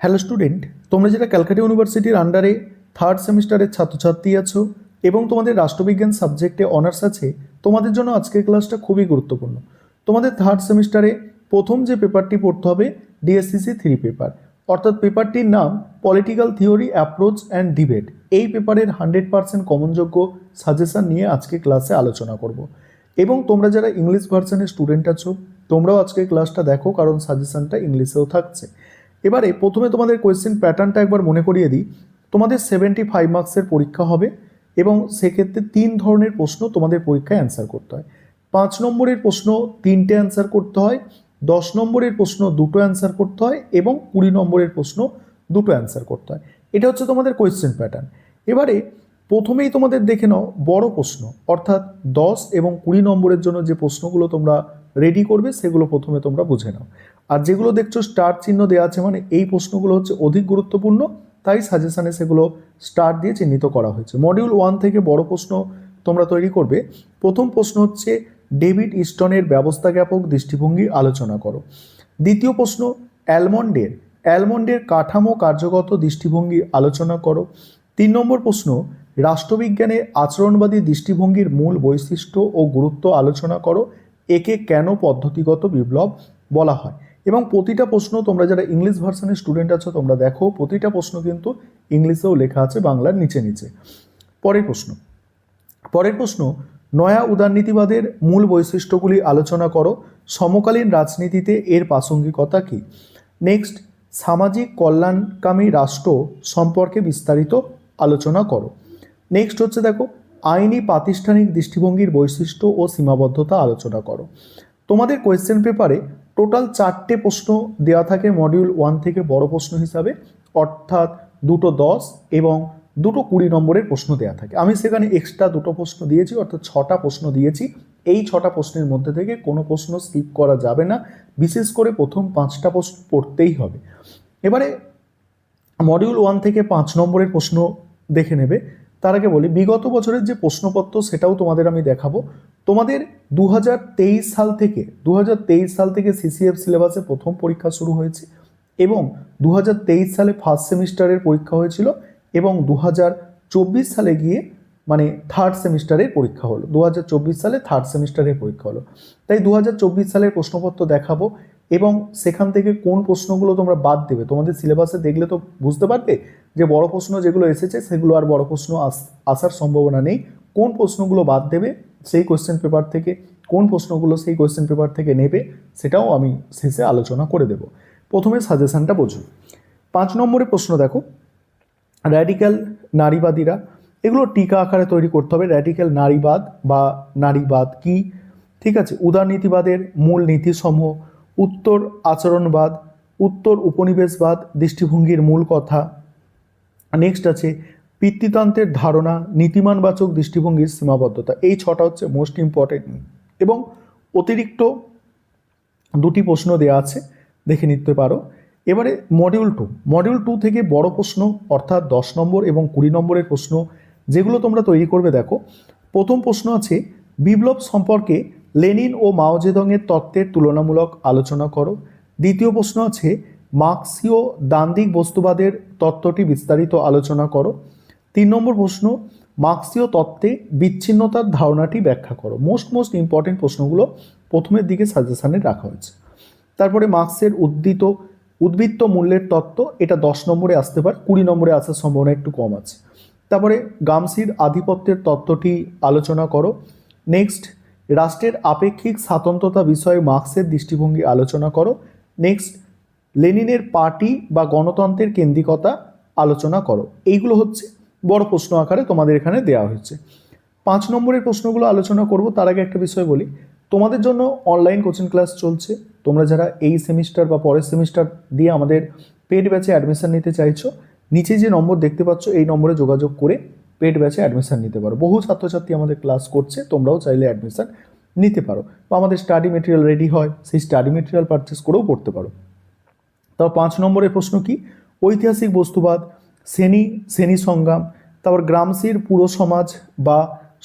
Hello student, তোমরা যেটা ক্যালকাটা ইউনিভার্সিটির আন্ডারে থার্ড সেমিস্টারের ছাত্রছাত্রী আছো এবং তোমাদের রাষ্ট্রবিজ্ঞান সাবজেক্টে অনার্স আছে, তোমাদের জন্য আজকের ক্লাসটা খুবই গুরুত্বপূর্ণ। তোমাদের থার্ড সেমিস্টারে প্রথম যে পেপারটি পড়তে হবে ডিএসসিসি 3 পেপার, অর্থাৎ পেপারটির নাম political theory approach and debate. এই পেপারের 100% কমনযোগ্য সাজেশন নিয়ে আজকে ক্লাসে আলোচনা করব। এবং তোমরা যারা ইংলিশ ভার্সনের স্টুডেন্ট আছো, তোমরাও আজকে ক্লাসটা দেখো, কারণ সাজেশনটা ইংলিশেও থাকছে। এবারে প্রথমে তোমাদের কোয়েশ্চেন প্যাটার্নটা একবার মনে করিয়ে দিই। তোমাদের 75 মার্কসের পরীক্ষা হবে এবং সেক্ষেত্রে 3 ধরনের প্রশ্ন তোমাদের পরীক্ষায় অ্যান্সার করতে হয়। 5 নম্বরের প্রশ্ন 3টে অ্যান্সার করতে হয়, 10 নম্বরের প্রশ্ন 2টো অ্যান্সার করতে হয় এবং 20 নম্বরের প্রশ্ন 2টো অ্যান্সার করতে হয়। এটা হচ্ছে তোমাদের কোয়েশ্চেন প্যাটার্ন। এবারে প্রথমেই তোমাদের দেখে নাও বড় প্রশ্ন, অর্থাৎ 10 এবং 20 নম্বরের জন্য যে প্রশ্নগুলো তোমরা রেডি করবে সেগুলো প্রথমে তোমরা বুঝে নাও। আর যেগুলো দেখছো স্টার চিহ্ন দেওয়া আছে, মানে এই প্রশ্নগুলো হচ্ছে অধিক গুরুত্বপূর্ণ, তাই সাজেশনে সেগুলো স্টার দিয়ে চিহ্নিত করা হয়েছে। মডিউল 1 থেকে বড় প্রশ্ন তোমরা তৈরি করবে। প্রথম প্রশ্ন হচ্ছে ডেভিড ইস্টনের ব্যবস্থা জ্ঞাপক দৃষ্টিভঙ্গি আলোচনা করো। দ্বিতীয় প্রশ্ন অ্যালমন্ডের কাঠামো কার্যগত দৃষ্টিভঙ্গি আলোচনা করো। 3 নম্বর প্রশ্ন রাষ্ট্রবিজ্ঞানে আচরণবাদী দৃষ্টিভঙ্গির মূল বৈশিষ্ট্য ও গুরুত্ব আলোচনা করো, একে কেন পদ্ধতিগত বিপ্লব বলা হয়। এবং প্রতিটা প্রশ্ন তোমরা যারা ইংলিশ ভার্সনের স্টুডেন্ট আছো তোমরা দেখো, প্রতিটা প্রশ্ন কিন্তু ইংলিশেও লেখা আছে বাংলার নিচে নিচে। পরের প্রশ্ন নয়া উদারনীতিবাদের মূল বৈশিষ্ট্যগুলি আলোচনা করো, সমকালীন রাজনীতিতে এর প্রাসঙ্গিকতা কী। নেক্সট, সামাজিক কল্যাণকামী রাষ্ট্র সম্পর্কে বিস্তারিত আলোচনা করো। নেক্সট হচ্ছে দেখো আইনি প্রাতিষ্ঠানিক দৃষ্টিভঙ্গির বৈশিষ্ট্য ও সীমাবদ্ধতা আলোচনা করো। তোমাদের কোয়েশ্চেন পেপারে টোটাল 4টে প্রশ্ন দেওয়া থাকে মডিউল 1 থেকে বড় প্রশ্ন হিসাবে, অর্থাৎ 2টো 10 এবং 2টো 20 নম্বরের প্রশ্ন দেওয়া থাকে। আমি সেখানে এক্সট্রা 2টো প্রশ্ন দিয়েছি, অর্থাৎ 6টা প্রশ্ন দিয়েছি। এই 6টা প্রশ্নের মধ্যে থেকে কোনো প্রশ্ন স্কিপ করা যাবে না, বিশেষ করে প্রথম 5টা প্রশ্ন পড়তেই হবে। এবারে মডিউল 1 থেকে 5 নম্বরের প্রশ্ন দেখে নেবে। তার আগে বলি বিগত বছরের যে প্রশ্নপত্র সেটাও তোমাদের আমি দেখাবো। তোমাদের 2023 সাল থেকে সিসিএফ সিলেবাসে প্রথম পরীক্ষা শুরু হয়েছে এবং 2023 সালে ফার্স্ট সেমিস্টারের পরীক্ষা হয়েছিল এবং 2024 সালে গিয়ে মানে থার্ড সেমিস্টারের পরীক্ষা হলো। 2024 সালে থার্ড সেমিস্টারের পরীক্ষা হলো, তাই 2024 সালের প্রশ্নপত্র দেখাবো এবং সেখান থেকে কোন প্রশ্নগুলো তোমরা বাদ দেবে। তোমাদের সিলেবাসে দেখলে তো বুঝতে পারবে যে বড় প্রশ্ন যেগুলো এসেছে সেগুলো আর বড় প্রশ্ন আসার সম্ভাবনা নেই। কোন প্রশ্নগুলো বাদ দেবে সেই কোয়েশ্চেন পেপার থেকে, কোন প্রশ্নগুলো সেই কোয়েশ্চেন পেপার থেকে নেবে সেটাও আমি শেষে আলোচনা করে দেব। প্রথমে সাজেশনটা বোঝো। 5 নম্বরের প্রশ্ন দেখো, র্যাডিক্যাল নারীবাদীরা, এগুলো টিকা আকারে তৈরি করতে হবে। র্যাডিক্যাল নারীবাদ বা নারীবাদ কি, ঠিক আছে। উদারনীতিবাদের মূল নীতিসমূহ, উত্তর আচরণবাদ, উত্তর উপনিবেশবাদ দৃষ্টিভঙ্গির মূল কথা। নেক্সট আছে পিতৃতন্ত্রের ধারণা, নীতিমানবাচক দৃষ্টিভঙ্গির সীমাবদ্ধতা। এই 6টা হচ্ছে মোস্ট ইম্পর্টেন্ট এবং অতিরিক্ত 2টি প্রশ্ন দেওয়া আছে, দেখে নিতে পারো। এবারে মডিউল 2 থেকে বড় প্রশ্ন, অর্থাৎ 10 নম্বর এবং 20 নম্বরের প্রশ্ন যেগুলো তোমরা তৈরি করবে। দেখো প্রথম প্রশ্ন আছে বিপ্লব সম্পর্কে লেনিন ও মাও জেদংয়ের তত্ত্বের তুলনামূলক আলোচনা করো। দ্বিতীয় প্রশ্ন আছে মার্ক্সীয় দ্বান্দ্বিক বস্তুবাদের তত্ত্বটি বিস্তারিত আলোচনা করো। 3 নম্বর প্রশ্ন মার্ক্সীয় তত্ত্বে বিচ্ছিন্নতার ধারণাটি ব্যাখ্যা করো। মোস্ট ইম্পর্টেন্ট প্রশ্নগুলো প্রথমের দিকে সাজেশনে রাখা হয়েছে। তারপরে মার্ক্সের উদ্বৃত্ত মূল্যের তত্ত্ব, এটা 10 নম্বরে আসতে পারে, 20 নম্বরে আসার সম্ভাবনা একটু কম আছে। তারপরে গামসির আধিপত্যের তত্ত্বটি আলোচনা করো। নেক্সট রাষ্ট্রের আপেক্ষিক স্বাতন্ত্রতা বিষয়ে মার্ক্সের দৃষ্টিভঙ্গি আলোচনা করো। নেক্সট লেনিনের পার্টি বা গণতন্ত্রের কেন্দ্রিকতা আলোচনা করো। এইগুলো হচ্ছে বড় প্রশ্ন আকারে তোমাদের এখানে দেওয়া হয়েছে। 5 নম্বরের প্রশ্নগুলো আলোচনা করব। তার আগে একটা বিষয় বলি, তোমাদের জন্য অনলাইন কোচিং ক্লাস চলছে। তোমরা যারা এই সেমিস্টার বা পরের সেমিস্টার দিয়ে আমাদের পেড ব্যাচে অ্যাডমিশন নিতে চাইছো, নিচে যে নম্বর দেখতে পাচ্ছ এই নম্বরে যোগাযোগ করে পেড ব্যাচে অ্যাডমিশন নিতে পারো। বহু ছাত্রছাত্রী আমাদের ক্লাস করছে, তোমরাও চাইলে অ্যাডমিশন নিতে পারো বা আমাদের স্টাডি মেটেরিয়াল রেডি হয়, সেই স্টাডি মেটেরিয়াল পারচেস করেও পড়তে পারো। তারপর 5 নম্বরের প্রশ্ন কি ঐতিহাসিক বস্তুবাদ, শ্রেণী সংগ্রাম, তারপর গ্রামসির পুরো সমাজ বা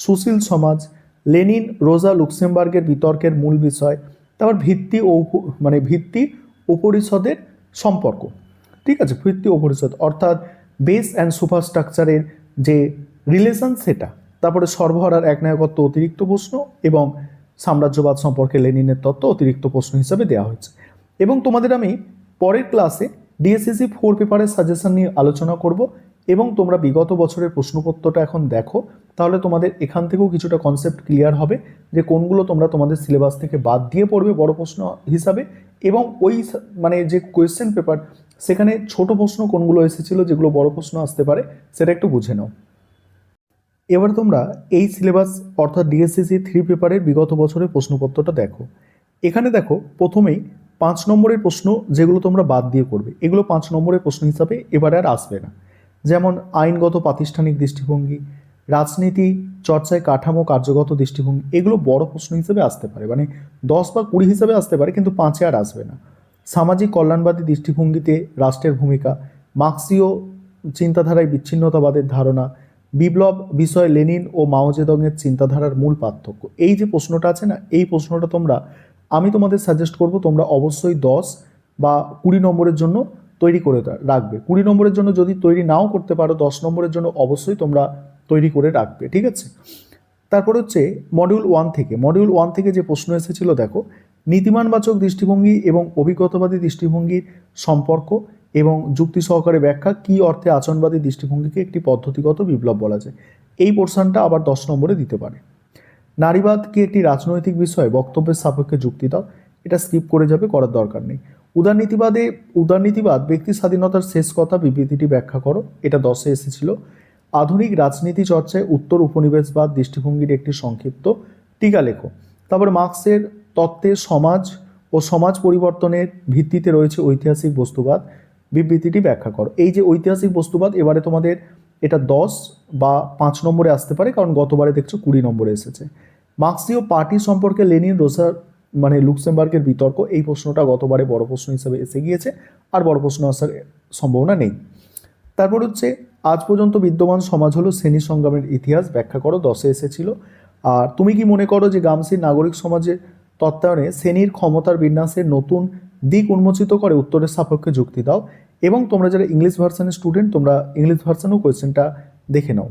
সুশীল সমাজ, লেনিন রোজা লুক্সেমবার্গের বিতর্কের মূল বিষয়, তারপর ভিত্তি উপরিষদের সম্পর্ক। ঠিক আছে, ভিত্তি ও পরিষদ অর্থাৎ বেস অ্যান্ড সুপারস্ট্রাকচারের যে রিলেশন সেটা। তারপরে সর্বহারার একনায়কত্ব অতিরিক্ত প্রশ্ন এবং সাম্রাজ্যবাদ সম্পর্কে লেনিনের তত্ত্ব অতিরিক্ত প্রশ্ন হিসাবে দেওয়া হয়েছে। এবং তোমাদের আমি পরের ক্লাসে ডিএসসিসি 4 পেপারের সাজেশন নিয়ে আলোচনা করব এবং তোমরা বিগত বছরের প্রশ্নপত্রটা এখন দেখো, তাহলে তোমাদের এখান থেকেও কিছুটা কনসেপ্ট ক্লিয়ার হবে যে কোনগুলো তোমরা তোমাদের সিলেবাস থেকে বাদ দিয়ে পড়বে বড় প্রশ্ন হিসাবে, এবং ওই মানে যে কোয়েশ্চেন পেপার সেখানে ছোট প্রশ্ন কোনগুলো এসেছিল যেগুলো বড় প্রশ্ন আসতে পারে সেটা একটু বুঝে নাও। এবার তোমরা এই সিলেবাস অর্থাৎ ডিএসসিসি 3 পেপারের বিগত বছরের প্রশ্নপত্রটা দেখো। এখানে দেখো প্রথমেই 5 নম্বরের প্রশ্ন যেগুলো তোমরা বাদ দিয়ে করবে, এগুলো 5 নম্বরের প্রশ্ন হিসাবে এবারে আর আসবে না। যেমন আইনগত প্রাতিষ্ঠানিক দৃষ্টিভঙ্গি, রাজনীতি চর্চায় কাঠামো কার্যগত দৃষ্টিভঙ্গি, এগুলো বড় প্রশ্ন হিসেবে আসতে পারে, মানে 10 বা 20 হিসেবে আসতে পারে, কিন্তু 5-এ আর আসবে না। সামাজিক কল্যাণবাদী দৃষ্টিভঙ্গিতে রাষ্ট্রের ভূমিকা, মার্ক্সীয় চিন্তাধারায় বিচ্ছিন্নতাবাদের ধারণা, বিপ্লব বিষয়ে লেনিন ও মাও জেদংয়ের চিন্তাধারার মূল পার্থক্য, এই যে প্রশ্নটা আছে না, এই প্রশ্নটা আমি তোমাদের সাজেস্ট করব তোমরা অবশ্যই 10 বা 20 নম্বরের জন্য তৈরি করে রাখবে। 20 নম্বরের জন্য যদি তৈরি নাও করতে পারো, 10 নম্বরের জন্য অবশ্যই তোমরা তৈরি করে রাখবে, ঠিক আছে। তারপর হচ্ছে মডিউল 1 থেকে যে প্রশ্ন এসেছিল দেখো, নীতিমানবাচক দৃষ্টিভঙ্গি এবং অভিজ্ঞতাবাদী দৃষ্টিভঙ্গির সম্পর্ক এবং যুক্তি সহকারে ব্যাখ্যা, কী অর্থে আচরণবাদী দৃষ্টিভঙ্গিকে একটি পদ্ধতিগত বিপ্লব বলা যায়, এই পোর্শনটা আবার 10 নম্বরে দিতে পারে। নারীবাদ কি একটি রাজনৈতিক বিষয়, বক্তব্যের সাপেক্ষে যুক্তি দাও, এটা স্কিপ করে যাবে, করার দরকার নেই। উদারনীতিবাদ ব্যক্তি স্বাধীনতার শেষ কথা, বিবৃতিটি ব্যাখ্যা করো, এটা 10-এ এসেছিল। আধুনিক রাজনীতি চর্চায় উত্তর উপনিবেশবাদ দৃষ্টিভঙ্গির একটি সংক্ষিপ্ত টিকা লেখো। তারপরে মার্ক্সের তত্ত্বে সমাজ ও সমাজ পরিবর্তনের ভিত্তিতে রয়েছে ঐতিহাসিক বস্তুবাদ, বিবৃতিটি ব্যাখ্যা করো। এই যে ঐতিহাসিক বস্তুবাদ, এবারে তোমাদের এটা 10 বা 5 নম্বরে আসতে পারে, কারণ গতবারে দেখছো 20 নম্বরে এসেছে। মার্ক্সীয় পার্টি সম্পর্কে লেনিন রোসার লুক্সেমবার্গের বিতর্ক, এই প্রশ্নটা গতবারে বড় প্রশ্ন হিসেবে এসে গিয়েছে, আর বড় প্রশ্ন আসার সম্ভাবনা নেই। তারপর হচ্ছে আজ পর্যন্ত বিদ্যমান সমাজ হলো শ্রেণী সংগ্রামের ইতিহাস, ব্যাখ্যা করো, 10-এ এসেছিল। আর তুমি কি মনে করো যে গামসির নাগরিক সমাজের তত্ত্বায়নে শ্রেণীর ক্ষমতার বিন্যাসের নতুন দিক উন্মোচিত করে, উত্তরের সাপেক্ষে যুক্তি দাও। এবং তোমরা যারা ইংলিশ ভার্সানের স্টুডেন্ট, তোমরা ইংলিশ ভার্সানেও কোয়েশ্চেনটা দেখে নাও।